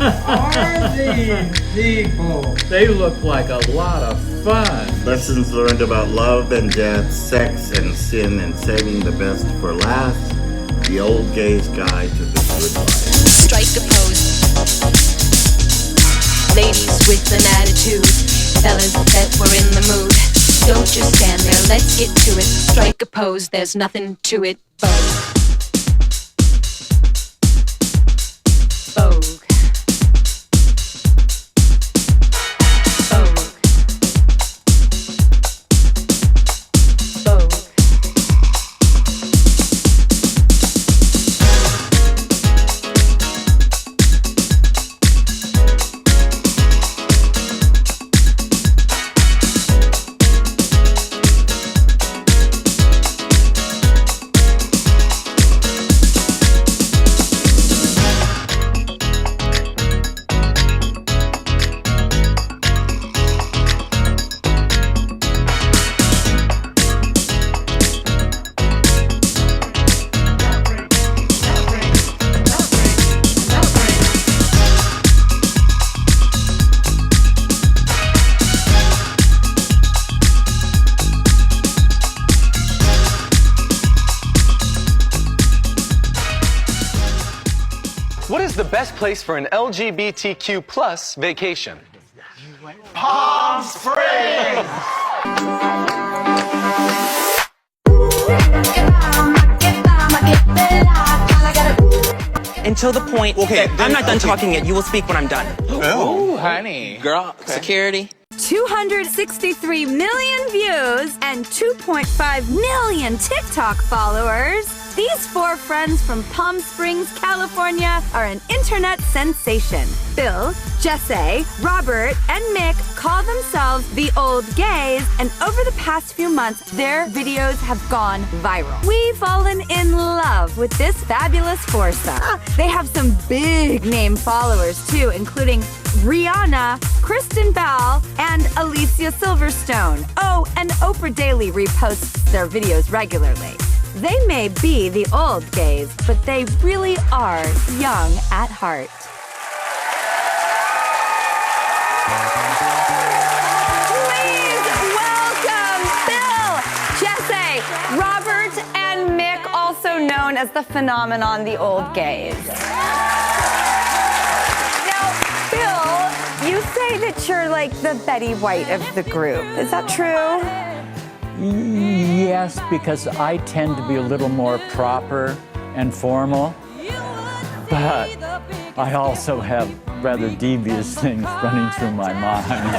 are these people? They look like a lot of fun. Lessons learned about love and death, sex and sin, and saving the best for last. The Old Gay's Guide to the Good Life. Strike a pose. Ladies with an attitude, fellas that were in the mood. Don't just stand there, let's get to it. Strike a pose, there's nothing to it. Vogue. Vogue. Vogue. Vogue. What is the best place for an LGBTQ plus vacation? Palm Springs! Until the point. Okay, I'm not done talking yet. You will speak when I'm done. Oh, honey. Girl, security. 263 million views and 2.5 million TikTok followers. These four friends from Palm Springs, California are an internet sensation. Bill, Jesse, Robert, and Mick call themselves the Old Gays, and over the past few months, their videos have gone viral. We've fallen in love with this fabulous foursome. They have some big name followers too, including Rihanna, Kristen Bell, and Alicia Silverstone. Oh, and Oprah Daily reposts their videos regularly. They may be the old gays, but they really are young at heart. Please welcome Bill, Jesse, Robert, and Mick, also known as the phenomenon the Old Gays. Now, Bill, you say that you're like the Betty White of the group. Is that true? Yes, because I tend to be a little more proper and formal, but I also have rather devious things running through my mind.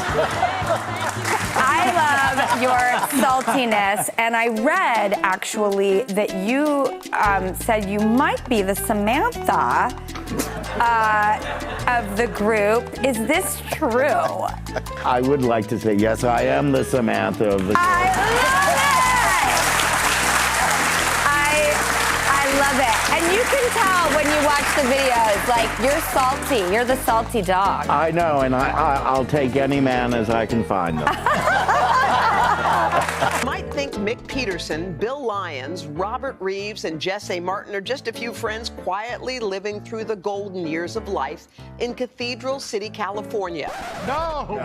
I love your saltiness, and I read actually that you said you might be the Samantha of the group. Is this true? I would like to say yes, I am the Samantha of the I love it. And you can tell when you watch the videos, like, you're salty. You're the salty dog. I know, and I'll take any man as I can find them. You might think Mick Peterson, Bill Lyons, Robert Reeves, and Jesse Martin are just a few friends quietly living through the golden years of life in Cathedral City, California. No!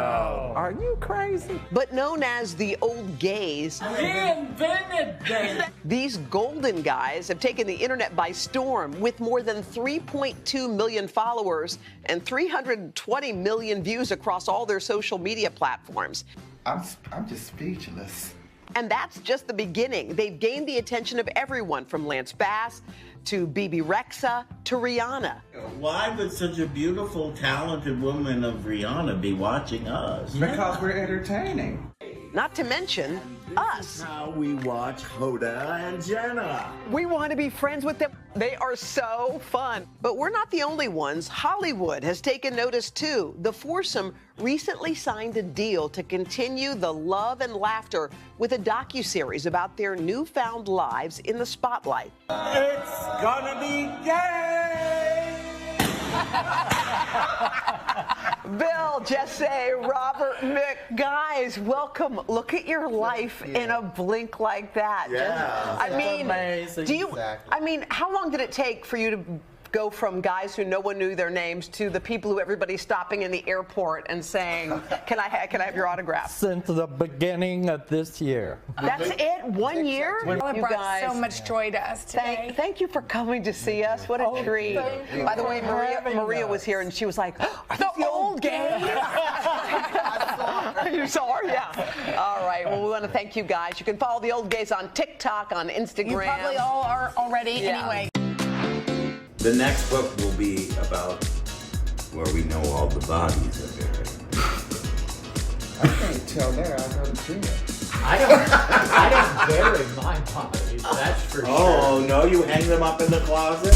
Are you crazy? But known as the Old Gays, We invented them. these golden guys have taken the internet by storm with more than 3.2 million followers and 320 million views across all their social media platforms. I'm just speechless. And that's just the beginning. They've gained the attention of everyone from Lance Bass to BB Rexa to Rihanna. Why would such a beautiful, talented woman of Rihanna be watching us? Because we're entertaining. Not to mention us. How we watch Hoda and Jenna. We want to be friends with them. They are so fun. But we're not the only ones. Hollywood has taken notice too. The foursome recently signed a deal to continue the love and laughter with a docuseries about their newfound lives in the spotlight. It's gonna be gay! Bill, Jesse, Robert, Mick, guys, welcome. Look at your life in a blink like that. Yeah. I mean, amazing. do you? Exactly. I mean, how long did it take for you to go from guys who no one knew their names to the people who everybody's stopping in the airport and saying, can I have your autograph? Since the beginning of this year. That's it? 1 year? You You brought guys, so much joy to us today. thank you for coming to see us. What a treat. By the way, Maria was here and she was like, are these the old gays? You saw her? Yeah. All right. Well, we want to thank you guys. You can follow the old gays on TikTok, on Instagram. You probably all are already anyway. The next book will be about where we know all the bodies are buried. I can't tell that. I haven't seen it. I don't bury my bodies, that's for sure. Oh, no, you hang them up in the closet?